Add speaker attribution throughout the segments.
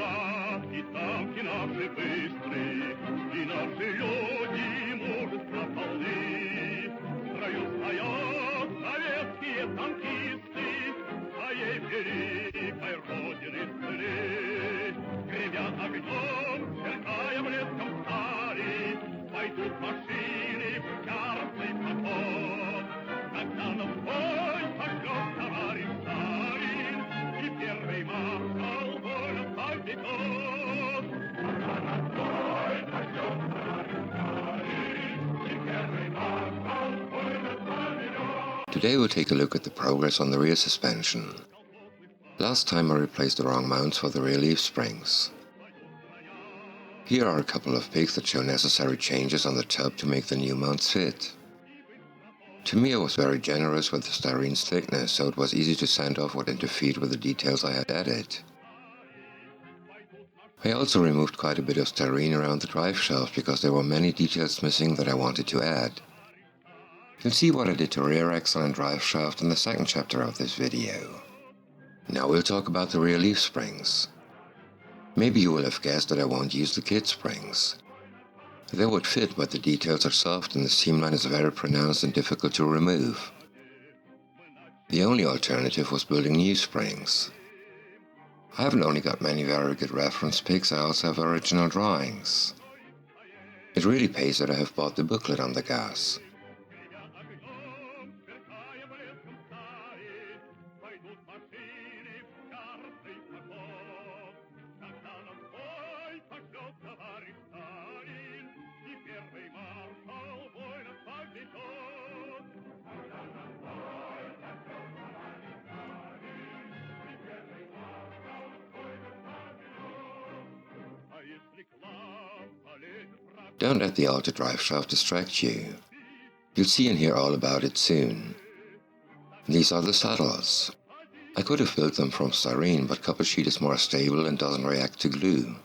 Speaker 1: войска, и танки наши быстрые, и наши люди мужества полны. В строю стоят советские танкисты, своей великой родины сыны. Гремя огнем, сверкая блеском стали, пойдут машины в яростный поход. Когда нам бой пошлет товарищ Сталин, и первый маршал волю поведет. Когда нам бой пошлет товарищ Сталин, и первый маршал волю поведет.
Speaker 2: Today we'll take a look at the progress on the rear suspension. Last time I replaced the wrong mounts for the rear leaf springs. Here are a couple of pics that show necessary changes on the tub to make the new mounts fit. Tamiya was very generous with the styrene's thickness, so it was easy to sand off what interfered with the details I had added. I also removed quite a bit of styrene around the drive shaft because there were many details missing that I wanted to add. You'll see what I did to rear axle and drive shaft in the second chapter of this video. Now we'll talk about the rear leaf springs. Maybe you will have guessed that I won't use the kit springs. They would fit, but the details are soft and the seam line is very pronounced and difficult to remove. The only alternative was building new springs. I haven't only got many very good reference pics, I also have original drawings. It really pays that I have bought the booklet on the GAZ. Don't let the altered drive shaft distract you. You'll see and hear all about it soon. These are the saddles. I could have built them from styrene, but copper sheet is more stable and doesn't react to glue.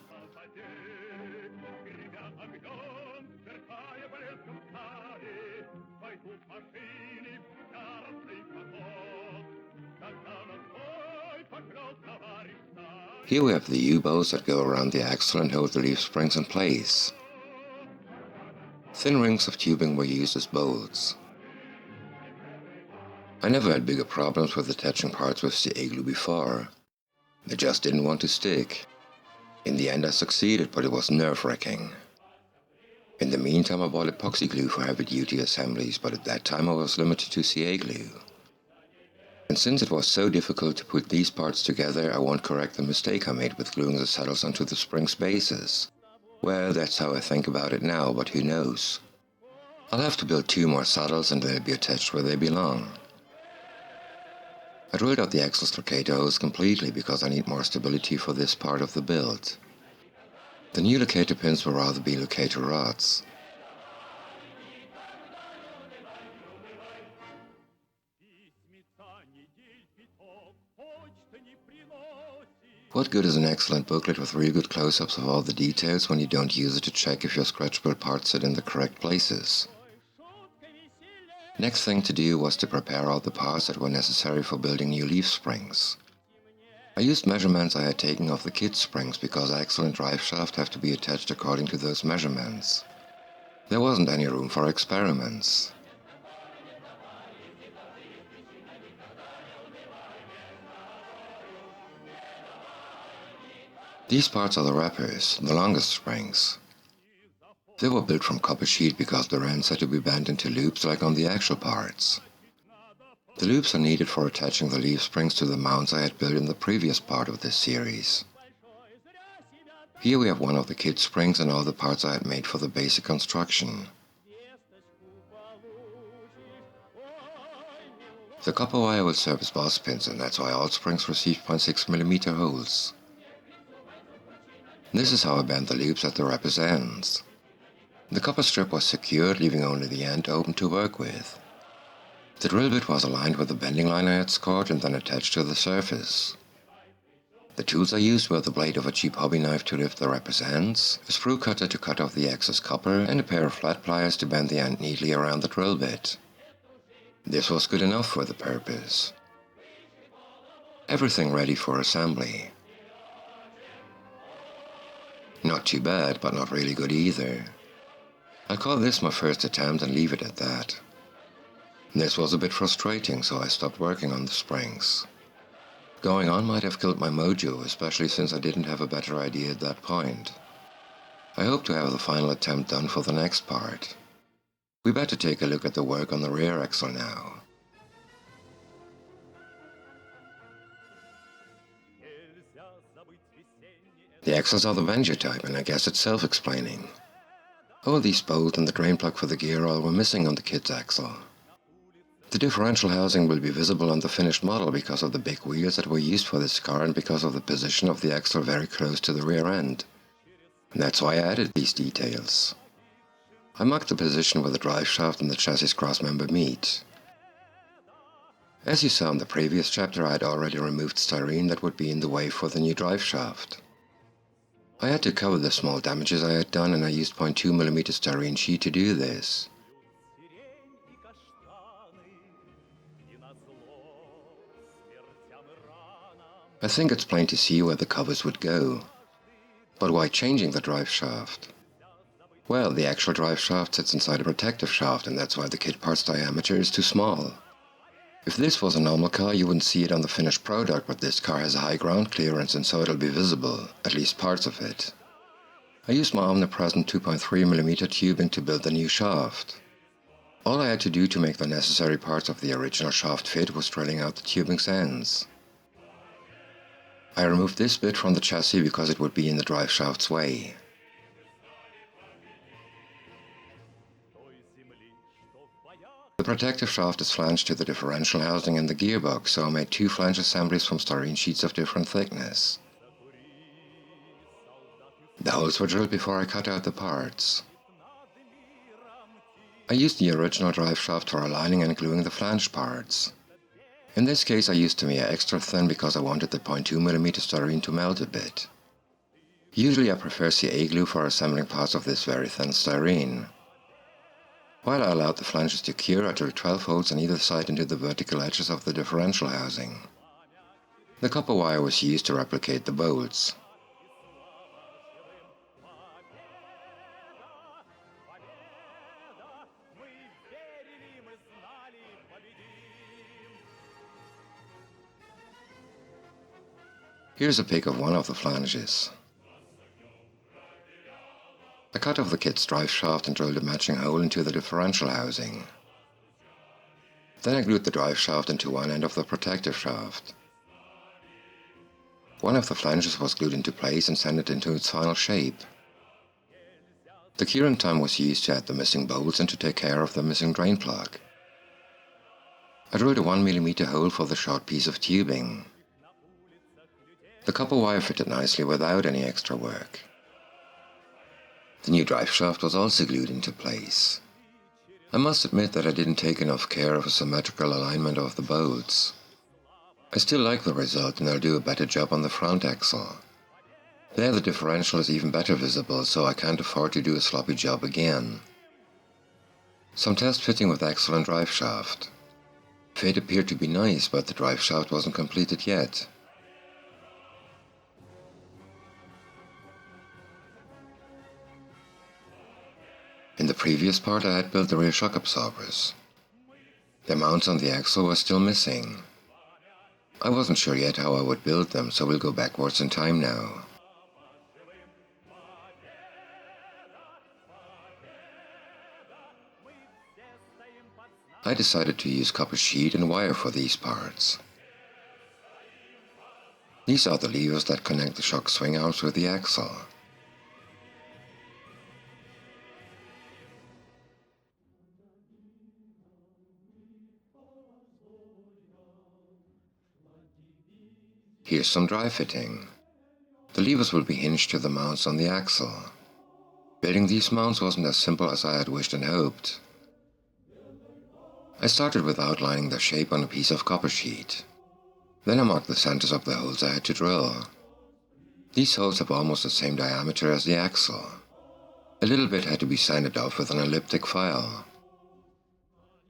Speaker 2: Here we have the U-bolts that go around the axle and hold the leaf springs in place. Thin rings of tubing were used as bolts. I never had bigger problems with attaching parts with CA glue before. They just didn't want to stick. In the end I succeeded, but it was nerve-wracking. In the meantime I bought epoxy glue for heavy-duty assemblies, but at that time I was limited to CA glue. And since it was so difficult to put these parts together, I won't correct the mistake I made with gluing the saddles onto the spring's bases. Well, that's how I think about it now, but who knows. I'll have to build 2 more saddles and they'll be attached where they belong. I drilled out the axle's locator hose completely because I need more stability for this part of the build. The new locator pins will rather be locator rods. What good is an excellent booklet with real good close-ups of all the details when you don't use it to check if your scratchable parts sit in the correct places? Next thing to do was to prepare all the parts that were necessary for building new leaf springs. I used measurements I had taken of the kit springs because axle and drive shaft have to be attached according to those measurements. There wasn't any room for experiments. These parts are the wrappers, the longest springs. They were built from copper sheet because the ends had to be bent into loops like on the actual parts. The loops are needed for attaching the leaf springs to the mounts I had built in the previous part of this series. Here we have one of the kit springs and all the parts I had made for the basic construction. The copper wire will serve as boss pins, and that's why all springs receive 0.6mm holes. This is how I bent the loops at the wrapper's ends. The copper strip was secured, leaving only the end open to work with. The drill bit was aligned with the bending line I had scored and then attached to the surface. The tools I used were the blade of a cheap hobby knife to lift the wrapper's ends, a sprue cutter to cut off the excess copper, and a pair of flat pliers to bend the end neatly around the drill bit. This was good enough for the purpose. Everything ready for assembly. Not too bad, but not really good either. I'll call this my first attempt and leave it at that. This was a bit frustrating, so I stopped working on the springs. Going on might have killed my mojo, especially since I didn't have a better idea at that point. I hope to have the final attempt done for the next part. We better take a look at the work on the rear axle now. The axles are the Venger type, and I guess it's self-explaining. All these bolts and the drain plug for the gear oil were missing on the kid's axle. The differential housing will be visible on the finished model because of the big wheels that were used for this car and because of the position of the axle very close to the rear end. And that's why I added these details. I marked the position where the drive shaft and the chassis crossmember meet. As you saw in the previous chapter, I had already removed styrene that would be in the way for the new drive shaft. I had to cover the small damages I had done, and I used 0.2mm styrene sheet to do this. I think it's plain to see where the covers would go. But why changing the drive shaft? Well, the actual drive shaft sits inside a protective shaft, and that's why the kit part's diameter is too small. If this was a normal car, you wouldn't see it on the finished product, but this car has a high ground clearance and so it'll be visible, at least parts of it. I used my omnipresent 2.3mm tubing to build the new shaft. All I had to do to make the necessary parts of the original shaft fit was drilling out the tubing's ends. I removed this bit from the chassis because it would be in the drive shaft's way. The protective shaft is flanged to the differential housing and the gearbox, so I made two flange assemblies from styrene sheets of different thickness. The holes were drilled before I cut out the parts. I used the original drive shaft for aligning and gluing the flange parts. In this case I used Tamiya extra thin because I wanted the 0.2mm styrene to melt a bit. Usually I prefer CA glue for assembling parts of this very thin styrene. While I allowed the flanges to cure, I drilled 12 holes on either side into the vertical edges of the differential housing. The copper wire was used to replicate the bolts. Here's a pic of one of the flanges. I cut off the kit's drive shaft and drilled a matching hole into the differential housing. Then I glued the drive shaft into one end of the protective shaft. One of the flanges was glued into place and sent it into its final shape. The curing time was used to add the missing bolts and to take care of the missing drain plug. I drilled a 1mm hole for the short piece of tubing. The copper wire fitted nicely without any extra work. The new drive shaft was also glued into place. I must admit that I didn't take enough care of a symmetrical alignment of the bolts. I still like the result, and I'll do a better job on the front axle. There the differential is even better visible, so I can't afford to do a sloppy job again. Some test fitting with axle and drive shaft. Fit appeared to be nice, but the drive shaft wasn't completed yet. In the previous part I had built the rear shock absorbers. The mounts on the axle were still missing. I wasn't sure yet how I would build them, so we'll go backwards in time now. I decided to use copper sheet and wire for these parts. These are the levers that connect the shock swing arms with the axle. Here's some dry fitting. The levers will be hinged to the mounts on the axle. Building these mounts wasn't as simple as I had wished and hoped. I started with outlining the shape on a piece of copper sheet. Then I marked the centers of the holes I had to drill. These holes have almost the same diameter as the axle. A little bit had to be sanded off with an elliptic file.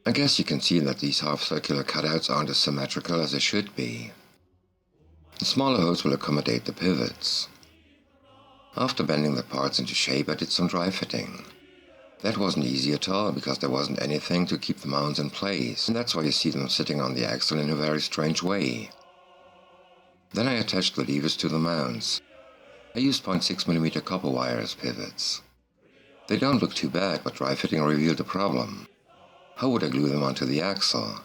Speaker 2: I guess you can see that these half-circular cutouts aren't as symmetrical as they should be. The smaller holes will accommodate the pivots. After bending the parts into shape, I did some dry fitting. That wasn't easy at all because there wasn't anything to keep the mounts in place, and that's why you see them sitting on the axle in a very strange way. Then I attached the levers to the mounts. I used 0.6mm copper wire as pivots. They don't look too bad, but dry fitting revealed the problem. How would I glue them onto the axle?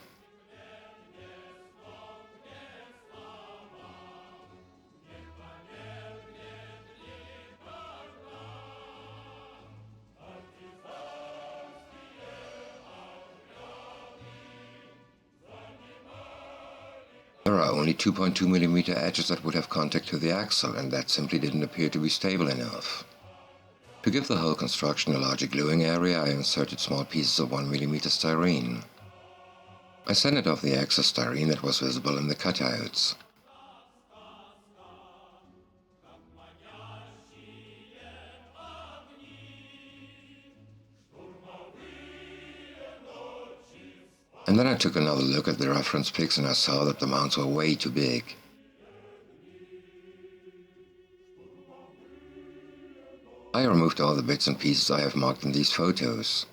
Speaker 2: There are only 2.2mm edges that would have contact to the axle, and that simply didn't appear to be stable enough. To give the whole construction a larger gluing area, I inserted small pieces of 1mm styrene. I sanded off the excess styrene that was visible in the cutouts. And then I took another look at the reference pics and I saw that the mounts were way too big. I removed all the bits and pieces I have marked in these photos.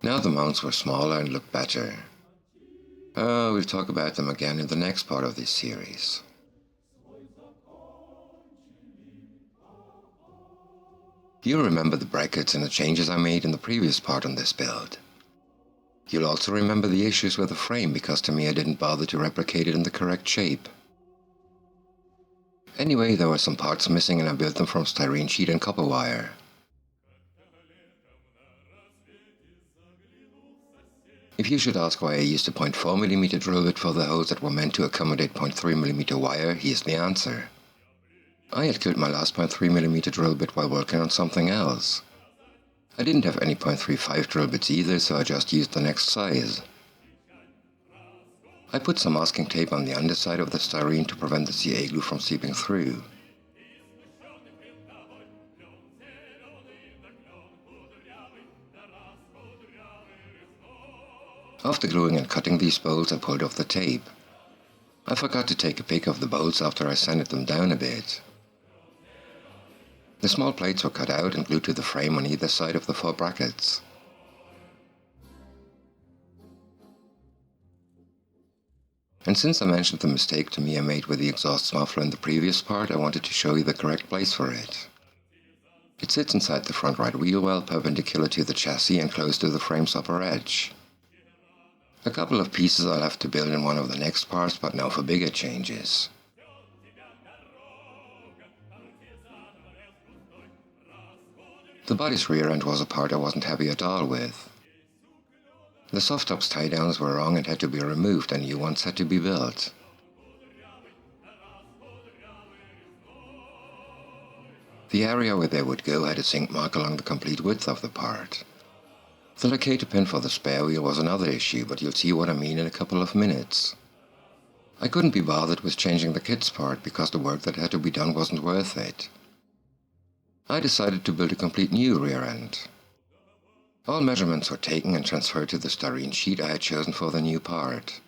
Speaker 2: Now the mounts were smaller and looked better. We'll talk about them again in the next part of this series. You'll remember the brackets and the changes I made in the previous part on this build. You'll also remember the issues with the frame because Tamiya didn't bother to replicate it in the correct shape. Anyway, there were some parts missing and I built them from styrene sheet and copper wire. If you should ask why I used a 0.4mm drill bit for the holes that were meant to accommodate 0.3mm wire, here's the answer. I had killed my last 0.3mm drill bit while working on something else. I didn't have any 0.35 drill bits either, so I just used the next size. I put some masking tape on the underside of the styrene to prevent the CA glue from seeping through. After gluing and cutting these bolts, I pulled off the tape. I forgot to take a pic of the bolts after I sanded them down a bit. The small plates were cut out and glued to the frame on either side of the 4 brackets. And since I mentioned the mistake Tamiya made with the exhaust muffler in the previous part, I wanted to show you the correct place for it. It sits inside the front right wheel well, perpendicular to the chassis and close to the frame's upper edge. A couple of pieces I'll have to build in one of the next parts, but now for bigger changes. The body's rear end was a part I wasn't happy at all with. The soft tops tie downs were wrong and had to be removed and new ones had to be built. The area where they would go had a sink mark along the complete width of the part. The locator pin for the spare wheel was another issue, but you'll see what I mean in a couple of minutes. I couldn't be bothered with changing the kit's part because the work that had to be done wasn't worth it. I decided to build a complete new rear end. All measurements were taken and transferred to the styrene sheet I had chosen for the new part.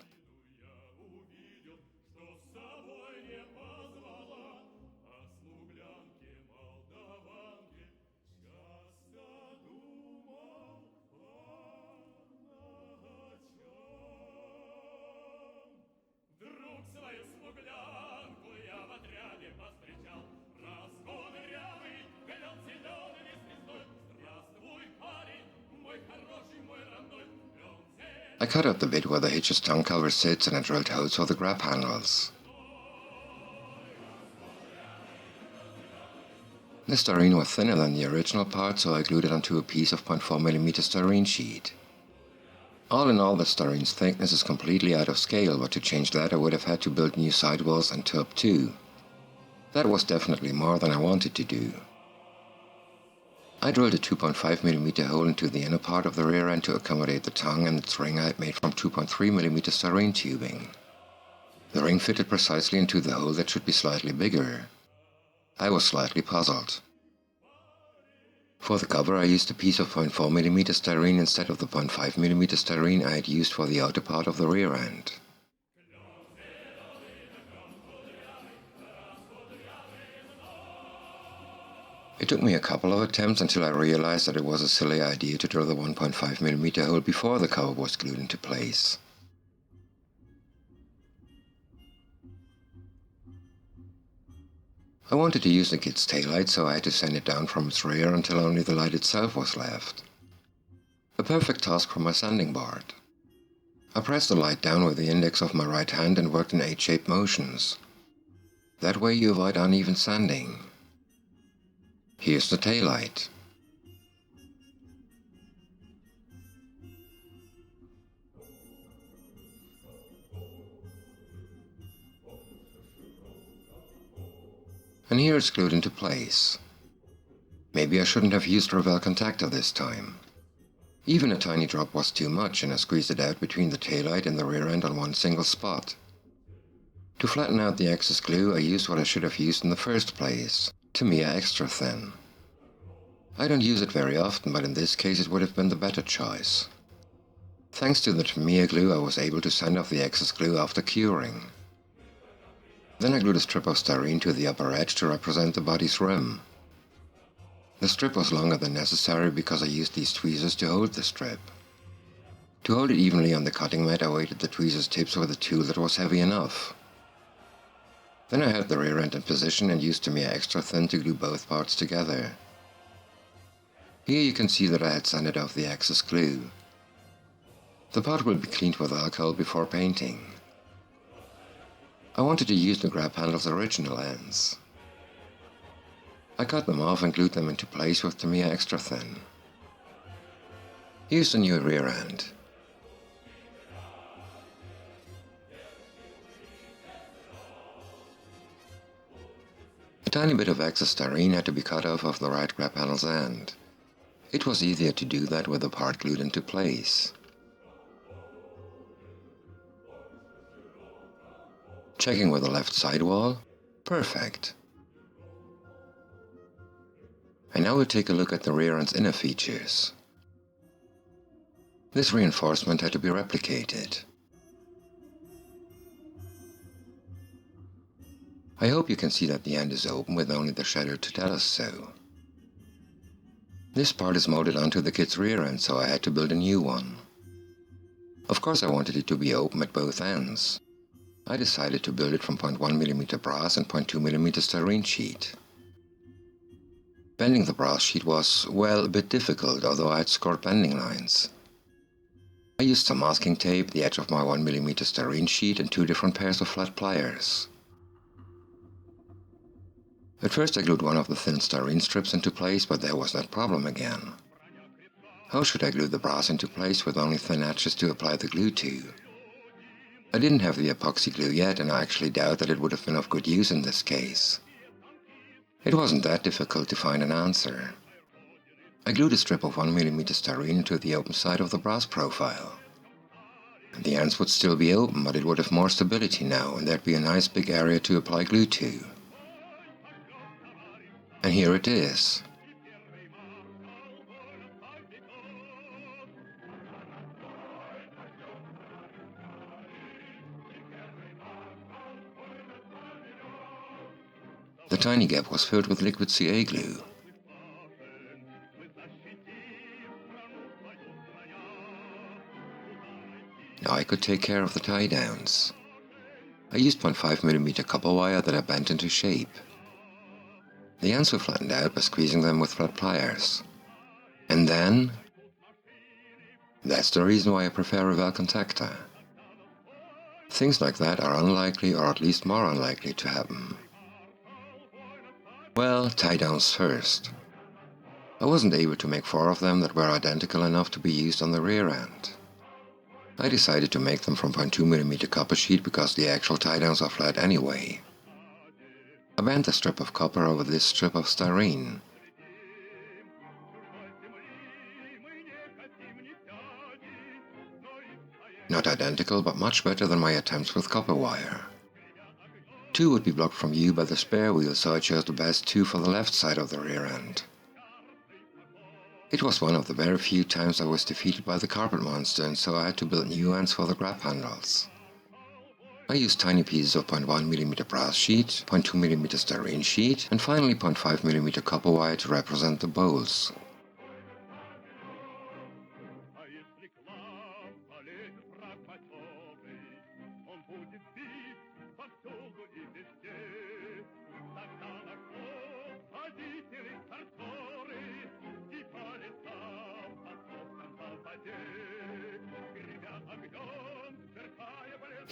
Speaker 2: I cut out the bit where the hitch's tongue cover sits and I drilled holes for the grab handles. The styrene was thinner than the original part, so I glued it onto a piece of 0.4mm styrene sheet. All in all, the styrene's thickness is completely out of scale, but to change that I would have had to build new sidewalls and top too. That was definitely more than I wanted to do. I drilled a 2.5mm hole into the inner part of the rear end to accommodate the tongue and its ring I had made from 2.3mm styrene tubing. The ring fitted precisely into the hole that should be slightly bigger. I was slightly puzzled. For the cover I used a piece of 0.4mm styrene instead of the 0.5mm styrene I had used for the outer part of the rear end. It took me a couple of attempts until I realized that it was a silly idea to drill the 1.5mm hole before the cover was glued into place. I wanted to use the kid's taillight, so I had to sand it down from its rear until only the light itself was left. A perfect task for my sanding board. I pressed the light down with the index of my right hand and worked in 8-shaped motions. That way you avoid uneven sanding. Here's the taillight. And here it's glued into place. Maybe I shouldn't have used Revell contactor this time. Even a tiny drop was too much, and I squeezed it out between the taillight and the rear end on one single spot. To flatten out the excess glue, I used what I should have used in the first place, Tamiya Extra Thin. I don't use it very often, but in this case it would have been the better choice. Thanks to the Tamiya glue, I was able to sand off the excess glue after curing. Then I glued a strip of styrene to the upper edge to represent the body's rim. The strip was longer than necessary because I used these tweezers to hold the strip. To hold it evenly on the cutting mat, I weighted the tweezers tips with a tool that was heavy enough. Then I held the rear end in position and used Tamiya Extra Thin to glue both parts together. Here you can see that I had sanded off the excess glue. The part will be cleaned with alcohol before painting. I wanted to use the grab handle's original ends. I cut them off and glued them into place with Tamiya Extra Thin. Here's the new rear end. A tiny bit of excess styrene had to be cut off of the right grab handle's end. It was easier to do that with the part glued into place. Checking with the left sidewall. Perfect. And now we'll take a look at the rear end's inner features. This reinforcement had to be replicated. I hope you can see that the end is open with only the shadow to tell us so. This part is molded onto the kit's rear end, so I had to build a new one. Of course I wanted it to be open at both ends. I decided to build it from 0.1mm brass and 0.2mm styrene sheet. Bending the brass sheet was, well, a bit difficult, although I had scored bending lines. I used some masking tape, the edge of my 1mm styrene sheet, and 2 different pairs of flat pliers. At first I glued one of the thin styrene strips into place, but there was that problem again. How should I glue the brass into place with only thin edges to apply the glue to? I didn't have the epoxy glue yet, and I actually doubt that it would have been of good use in this case. It wasn't that difficult to find an answer. I glued a strip of 1mm styrene into the open side of the brass profile. The ends would still be open, but it would have more stability now, and there'd be a nice big area to apply glue to. And here it is. The tiny gap was filled with liquid CA glue. Now I could take care of the tie downs. I used 0.5mm copper wire that I bent into shape. The ends were flattened out by squeezing them with flat pliers. And then... that's the reason why I prefer Revell contactor. Things like that are unlikely, or at least more unlikely, to happen. Well, tie downs first. I wasn't able to make 4 of them that were identical enough to be used on the rear end. I decided to make them from 0.2mm copper sheet because the actual tie downs are flat anyway. I bent the strip of copper over this strip of styrene. Not identical, but much better than my attempts with copper wire. 2 would be blocked from view by the spare wheel, so I chose the best 2 for the left side of the rear end. It was one of the very few times I was defeated by the carpet monster, and so I had to build new ends for the grab handles. I used tiny pieces of 0.1mm brass sheet, 0.2mm styrene sheet, and finally 0.5mm copper wire to represent the bowls.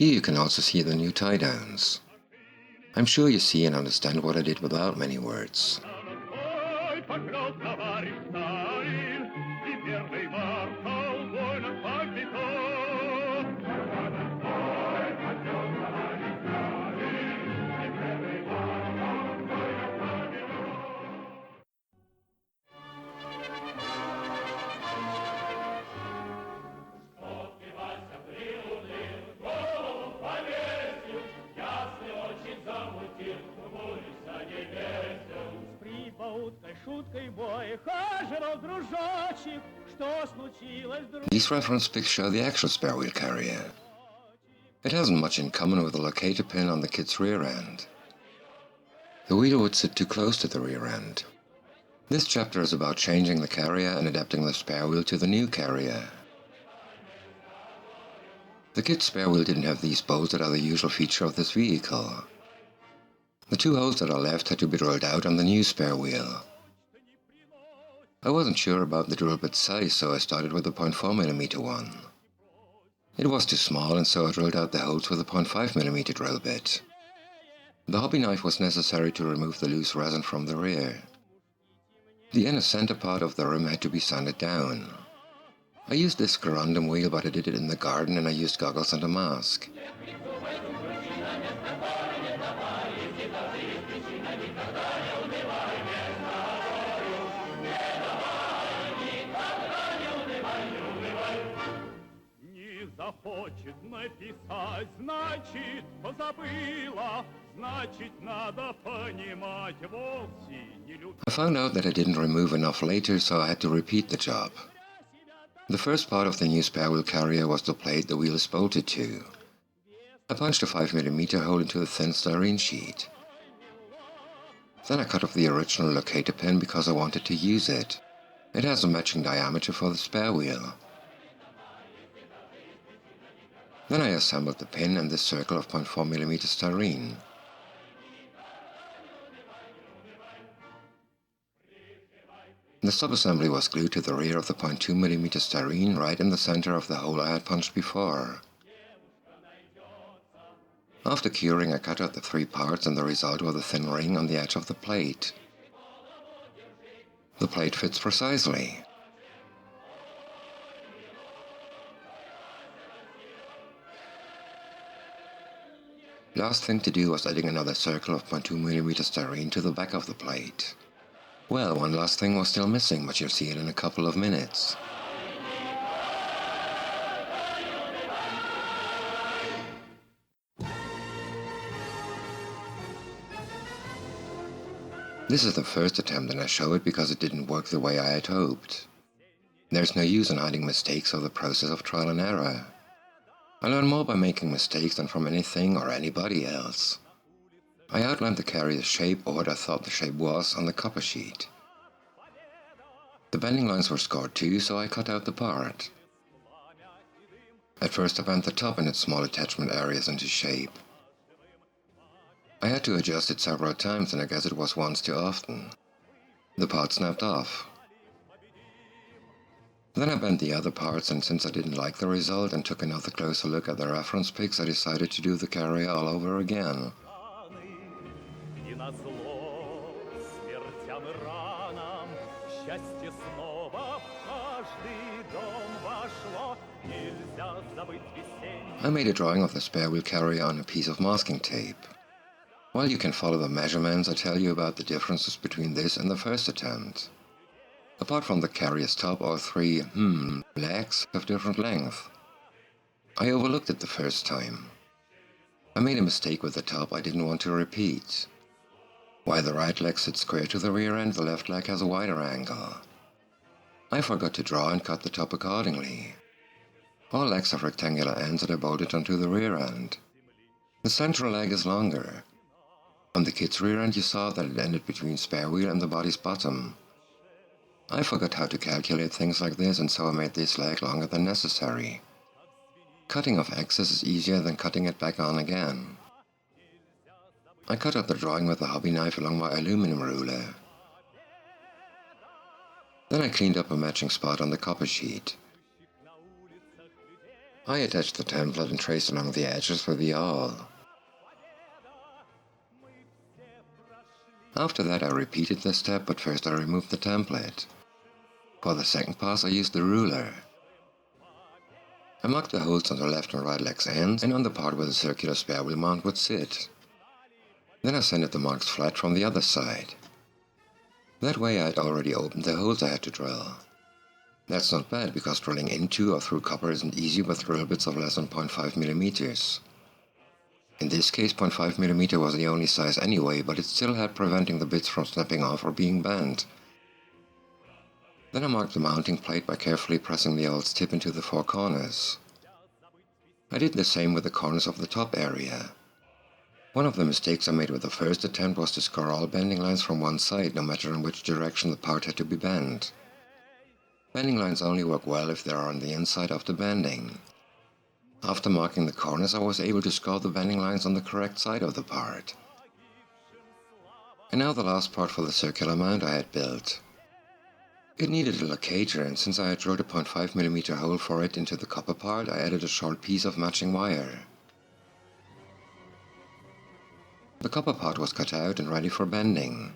Speaker 2: Here you can also see the new tie-downs. I'm sure you see and understand what I did without many words. These reference pics show the actual spare wheel carrier. It hasn't much in common with the locator pin on the kit's rear end. The wheel would sit too close to the rear end. This chapter is about changing the carrier and adapting the spare wheel to the new carrier. The kit's spare wheel didn't have these bolts that are the usual feature of this vehicle. The two holes that are left had to be drilled out on the new spare wheel. I wasn't sure about the drill bit size, so I started with a 0.4mm one. It was too small, and so I drilled out the holes with a 0.5mm drill bit. The hobby knife was necessary to remove the loose resin from the rear. The inner center part of the rim had to be sanded down. I used this corundum wheel, but I did it in the garden and I used goggles and a mask.
Speaker 1: Хочет написать, значит, позабыла, значит, надо понимать, вовсе не любит.
Speaker 2: I found out that I didn't remove enough later, so I had to repeat the job. The first part of the new spare wheel carrier was the plate the wheel is bolted to. I punched a 5mm hole into the thin styrene sheet. Then I cut off the original locator pin because I wanted to use it. It has a matching diameter for the spare wheel. Then I assembled the pin and this circle of 0.4mm styrene. The subassembly was glued to the rear of the 0.2mm styrene right in the center of the hole I had punched before. After curing, I cut out the three parts, and the result was a thin ring on the edge of the plate. The plate fits precisely. Last thing to do was adding another circle of 0.2mm styrene to the back of the plate. Well, one last thing was still missing, but you'll see it in a couple of minutes. This is the first attempt, and I show it because it didn't work the way I had hoped. There's no use in hiding mistakes or the process of trial and error. I learn more by making mistakes than from anything or anybody else. I outlined the carrier's shape, or what I thought the shape was, on the copper sheet. The bending lines were scored too, so I cut out the part. At first I bent the top and its small attachment areas into shape. I had to adjust it several times, and I guess it was once too often. The part snapped off. Then I bent the other parts, and since I didn't like the result and took another closer look at the reference pics, I decided to do the carrier all over again. I made a drawing of the spare wheel carrier on a piece of masking tape. While you can follow the measurements, I tell you about the differences between this and the first attempt. Apart from the carrier's top, all three legs have different length. I overlooked it the first time. I made a mistake with the top I didn't want to repeat. While the right leg sits square to the rear end, the left leg has a wider angle. I forgot to draw and cut the top accordingly. All legs have rectangular ends that are bolted onto the rear end. The central leg is longer. On the kit's rear end you saw that it ended between spare wheel and the body's bottom. I forgot how to calculate things like this, and so I made this leg longer than necessary. Cutting off excess is easier than cutting it back on again. I cut out the drawing with a hobby knife along my aluminum ruler. Then I cleaned up a matching spot on the copper sheet. I attached the template and traced along the edges with the awl. After that I repeated this step, but first I removed the template. For the second pass I used the ruler. I marked the holes on the left and right leg's ends and on the part where the circular spare wheel mount would sit. Then I sanded the marks flat from the other side. That way I had already opened the holes I had to drill. That's not bad, because drilling into or through copper isn't easy with drill bits of less than 0.5 mm. In this case 0.5 mm was the only size anyway, but it still helped preventing the bits from snapping off or being bent. Then I marked the mounting plate by carefully pressing the awl's tip into the four corners. I did the same with the corners of the top area. One of the mistakes I made with the first attempt was to score all bending lines from one side, no matter in which direction the part had to be bent. Bending lines only work well if they are on the inside of the bending. After marking the corners, I was able to score the bending lines on the correct side of the part. And now the last part for the circular mount I had built. It needed a locator, and since I had drilled a 0.5 mm hole for it into the copper part, I added a short piece of matching wire. The copper part was cut out and ready for bending.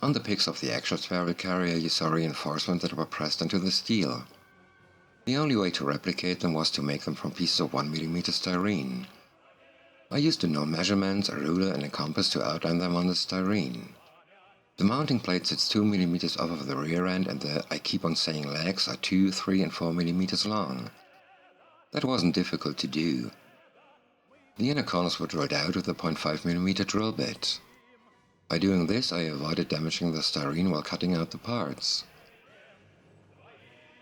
Speaker 2: On the pics of the actual spare wheel carrier you saw reinforcements that were pressed into the steel. The only way to replicate them was to make them from pieces of 1 mm styrene. I used the known measurements, a ruler and a compass to outline them on the styrene. The mounting plate sits 2 mm off of the rear end, and the I keep on saying legs are 2, 3 and 4 mm long. That wasn't difficult to do. The inner corners were drilled out with a 0.5 mm drill bit. By doing this I avoided damaging the styrene while cutting out the parts.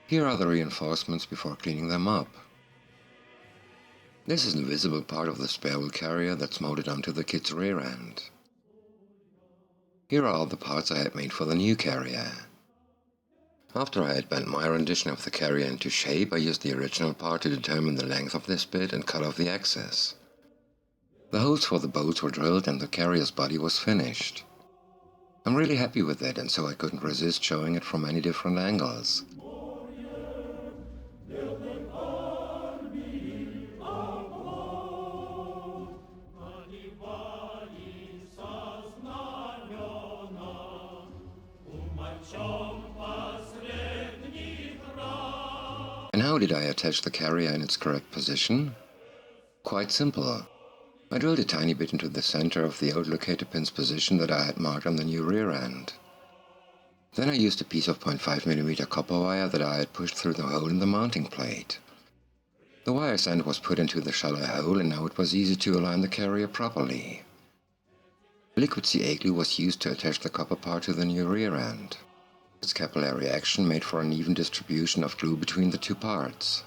Speaker 2: Here are the reinforcements before cleaning them up. This is the visible part of the spare wheel carrier that's molded onto the kit's rear end. Here are all the parts I had made for the new carrier. After I had bent my rendition of the carrier into shape, I used the original part to determine the length of this bit and cut off the excess. The holes for the bolts were drilled and the carrier's body was finished. I'm really happy with it, and so I couldn't resist showing it from many different angles. And how did I attach the carrier in its correct position? Quite simple. I drilled a tiny bit into the center of the old locator pin's position that I had marked on the new rear end. Then I used a piece of 0.5 mm copper wire that I had pushed through the hole in the mounting plate. The wire's end was put into the shallow hole, and now it was easy to align the carrier properly. Liquid CA glue was used to attach the copper part to the new rear end. Its capillary action made for an even distribution of glue between the two parts.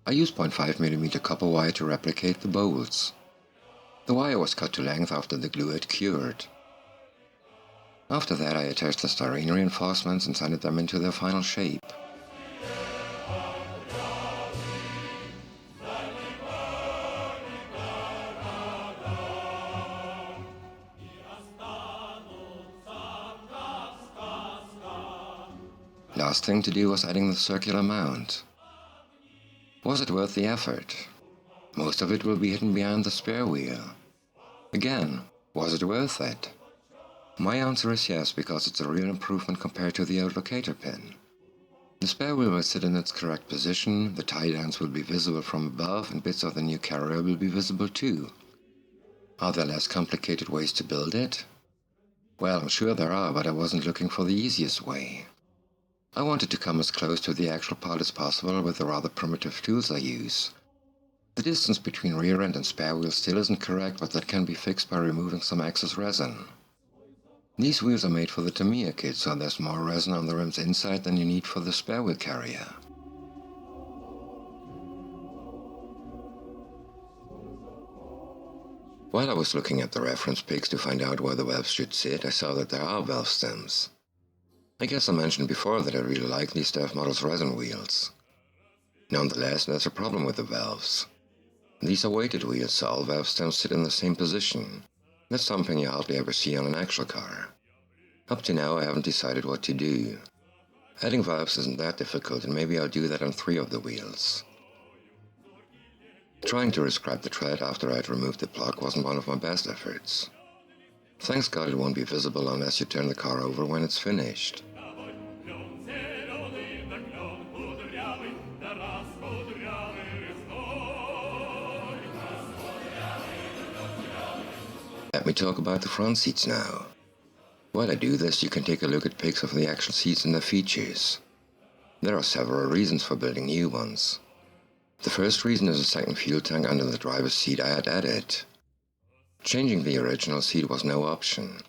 Speaker 2: I used 0.5 mm copper wire to replicate the bolts. The wire was cut to length after the glue had cured. After that I attached the styrene reinforcements and sanded them into their final shape. Last thing to do was adding the circular mount. Was it worth the effort? Most of it will be hidden behind the spare wheel. Again, was it worth it? My answer is yes, because it's a real improvement compared to the old locator pin. The spare wheel will sit in its correct position, the tie downs will be visible from above, and bits of the new carrier will be visible too. Are there less complicated ways to build it? Well, I'm sure there are, but I wasn't looking for the easiest way. I wanted to come as close to the actual part as possible with the rather primitive tools I use. The distance between rear end and spare wheel still isn't correct, but that can be fixed by removing some excess resin. These wheels are made for the Tamiya kit, so there's more resin on the rims inside than you need for the spare wheel carrier. While I was looking at the reference pics to find out where the valves should sit, I saw that there are valve stems. I guess I mentioned before that I really like these DEF.Models resin wheels. Nonetheless, there's a problem with the valves. These are weighted wheels, so all valve stems sit in the same position. That's something you hardly ever see on an actual car. Up to now I haven't decided what to do. Adding valves isn't that difficult, and maybe I'll do that on 3 of the wheels. Trying to rescribe the tread after I'd removed the plug wasn't one of my best efforts. Thanks God it won't be visible unless you turn the car over when it's finished. Let me talk about the front seats now. While I do this, you can take a look at pics of the actual seats and their features. There are several reasons for building new ones. The first reason is a second fuel tank under the driver's seat I had added. Changing the original seat was no option.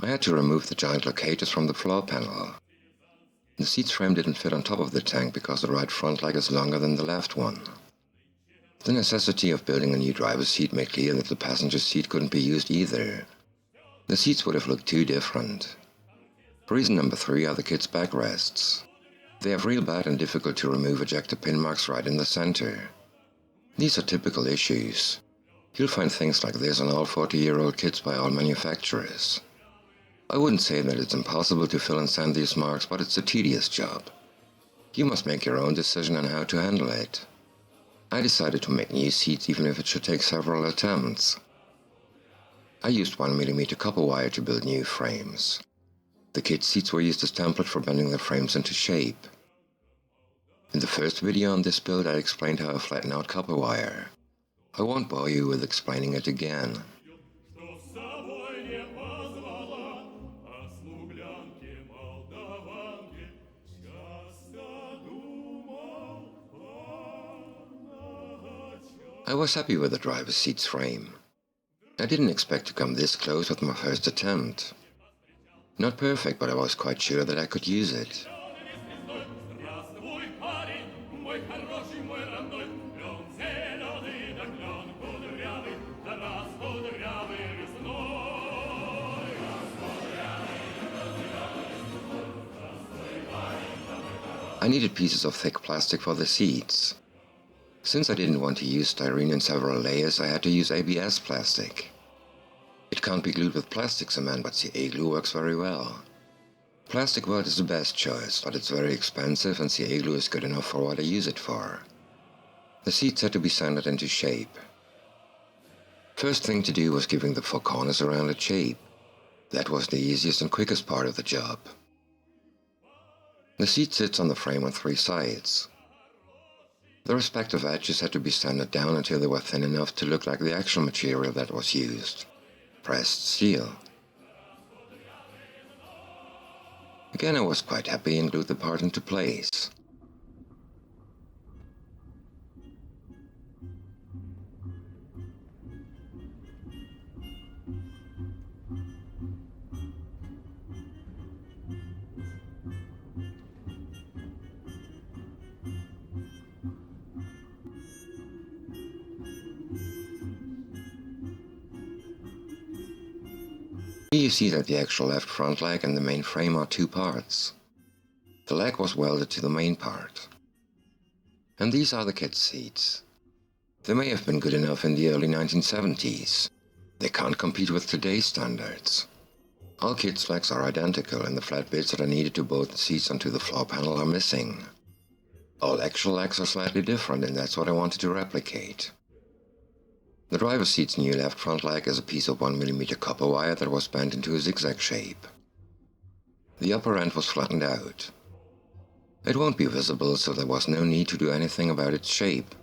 Speaker 2: I had to remove the giant locators from the floor panel. The seat's frame didn't fit on top of the tank because the right front leg is longer than the left one. The necessity of building a new driver's seat made clear that the passenger seat couldn't be used either. The seats would have looked too different. Reason number 3 are the kids' backrests. They have real bad and difficult to remove ejector pin marks right in the center. These are typical issues. You'll find things like this on all 40-year-old kits by all manufacturers. I wouldn't say that it's impossible to fill and sand these marks, but it's a tedious job. You must make your own decision on how to handle it. I decided to make new seats even if it should take several attempts. I used 1mm copper wire to build new frames. The kit seats were used as template for bending the frames into shape. In the first video on this build I explained how I flatten out copper wire. I won't bore you with explaining it again. I was happy with the driver's seat's frame. I didn't expect to come this close with my first attempt. Not perfect, but I was quite sure that I could use it. I needed pieces of thick plastic for the seats. Since I didn't want to use styrene in several layers, I had to use ABS plastic. It can't be glued with plastic cement, but CA glue works very well. Plastic weld is the best choice, but it's very expensive and CA glue is good enough for what I use it for. The seats had to be sanded into shape. First thing to do was giving the 4 corners a rounded shape. That was the easiest and quickest part of the job. The seat sits on the frame on 3 sides. The respective edges had to be sanded down until they were thin enough to look like the actual material that was used. Pressed steel. Again I was quite happy and glued the part into place. Here you see that the actual left front leg and the main frame are 2 parts. The leg was welded to the main part. And these are the kit seats. They may have been good enough in the early 1970s. They can't compete with today's standards. All kit legs are identical and the flat bits that are needed to bolt the seats onto the floor panel are missing. All actual legs are slightly different and that's what I wanted to replicate. The driver's seat's new left front leg is a piece of 1mm copper wire that was bent into a zigzag shape. The upper end was flattened out. It won't be visible, so there was no need to do anything about its shape.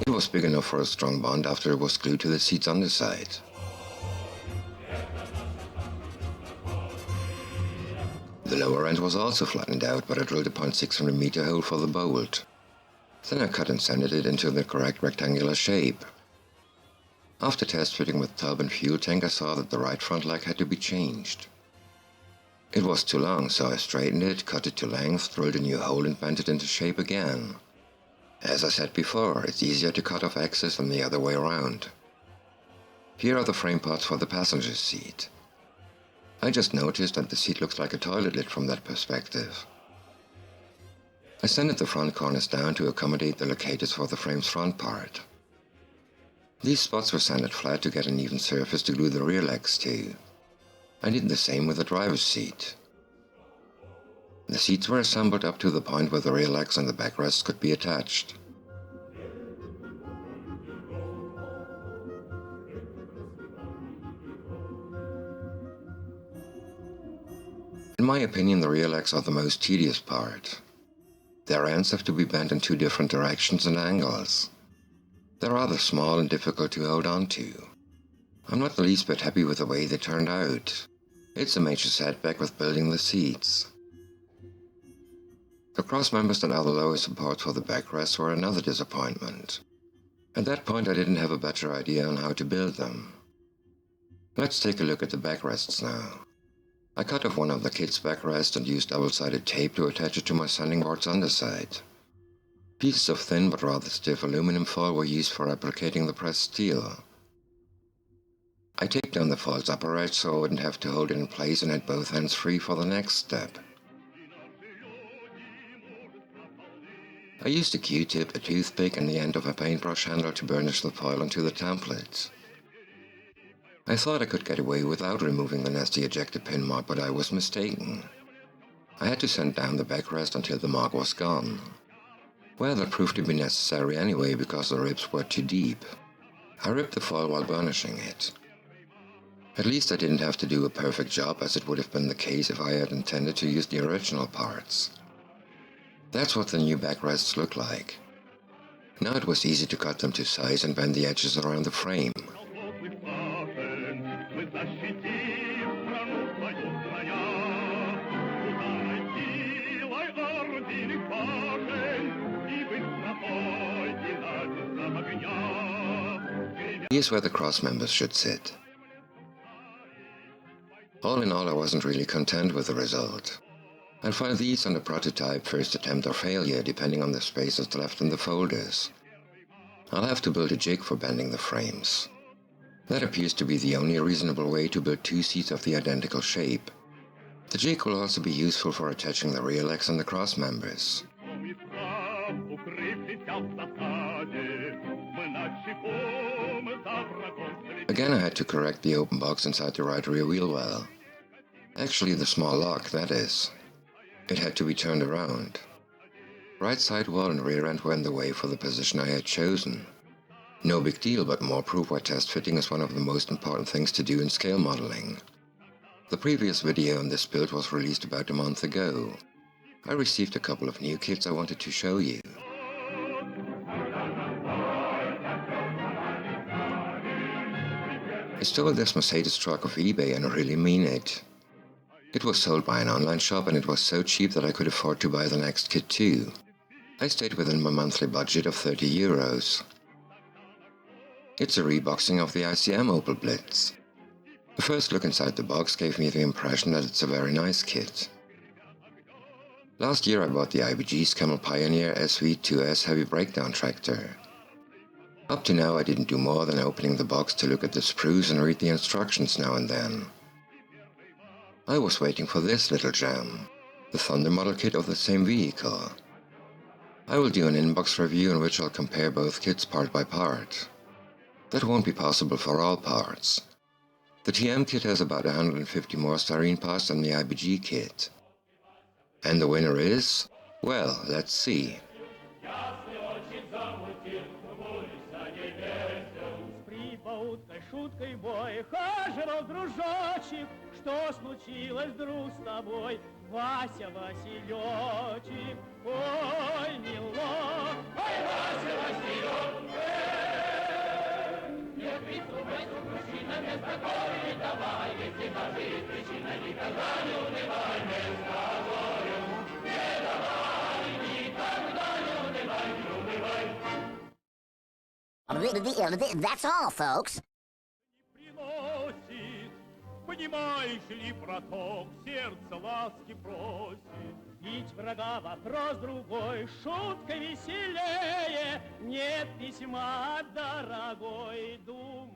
Speaker 2: It was big enough for a strong bond after it was glued to the seat's underside. The lower end was also flattened out, but I drilled a 0.6 mm hole for the bolt. Then I cut and sanded it into the correct rectangular shape. After test fitting with tub and fuel tank, I saw that the right front leg had to be changed. It was too long, so I straightened it, cut it to length, drilled a new hole and bent it into shape again. As I said before, it's easier to cut off excess than the other way around. Here are the frame parts for the passenger seat. I just noticed that the seat looks like a toilet lid from that perspective. I sanded the front corners down to accommodate the locators for the frame's front part. These spots were sanded flat to get an even surface to glue the rear legs to. I did the same with the driver's seat. The seats were assembled up to the point where the rear legs and the backrests could be attached. In my opinion, the rear legs are the most tedious part. Their ends have to be bent in two different directions and angles. They're rather small and difficult to hold on to. I'm not the least bit happy with the way they turned out. It's a major setback with building the seats. The cross members and other lower supports for the backrests were another disappointment. At that point I didn't have a better idea on how to build them. Let's take a look at the backrests now. I cut off one of the kit's backrests and used double-sided tape to attach it to my sanding board's underside. Pieces of thin but rather stiff aluminum foil were used for replicating the pressed steel. I taped down the foil's upper edge so I wouldn't have to hold it in place and had both ends free for the next step. I used a Q-tip, a toothpick and the end of a paintbrush handle to burnish the foil onto the template. I thought I could get away without removing the nasty ejector pin mark, but I was mistaken. I had to sand down the backrest until the mark was gone. Well, that proved to be necessary anyway because the ribs were too deep. I ripped the foil while burnishing it. At least I didn't have to do a perfect job, as it would have been the case if I had intended to use the original parts. That's what the new backrests look like. Now it was easy to cut them to size and bend the edges around the frame. Here's where the cross members should sit. All in all, I wasn't really content with the result. I'll file these on the prototype first attempt or failure, depending on the spaces left in the folders. I'll have to build a jig for bending the frames. That appears to be the only reasonable way to build two seats of the identical shape. The jig will also be useful for attaching the rear legs and the cross members. Again, I had to correct the open box inside the right rear wheel well. Actually, the small lock, that is. It had to be turned around. Right side wall and rear end were in the way for the position I had chosen. No big deal, but more proof why test fitting is one of the most important things to do in scale modeling. The previous video on this build was released about a month ago. I received a couple of new kits I wanted to show you. I stole this Mercedes truck off eBay and I really mean it. It was sold by an online shop and it was so cheap that I could afford to buy the next kit too. I stayed within my monthly budget of €30. It's a reboxing of the ICM Opel Blitz. The first look inside the box gave me the impression that it's a very nice kit. Last year I bought the IBG's Camel Pioneer SV2S heavy breakdown tractor. Up to now I didn't do more than opening the box to look at the sprues and read the instructions now and then. I was waiting for this little gem, the Thunder model kit of the same vehicle. I will do an inbox review in which I'll compare both kits part by part. That won't be possible for all parts. The TM kit has about 150 more styrene parts than the IBG kit. And the winner is? Well, let's see.
Speaker 1: Шуткой бой, хаживал дружочек, что случилось, друг, с тобой, Вася Василечек, ой, милок, ой, Вася Василек, не придумай, что мужчина без такой не давай, ведь не кажи, причина никогда не унывай, без тобою, не давай, никогда не унывай,
Speaker 3: That's all, folks.
Speaker 1: Приносит, понимаешь ли, браток, сердце ласки просит. Бить врага вопрос другой, шутка веселее. Нет письма, дорогой, думай.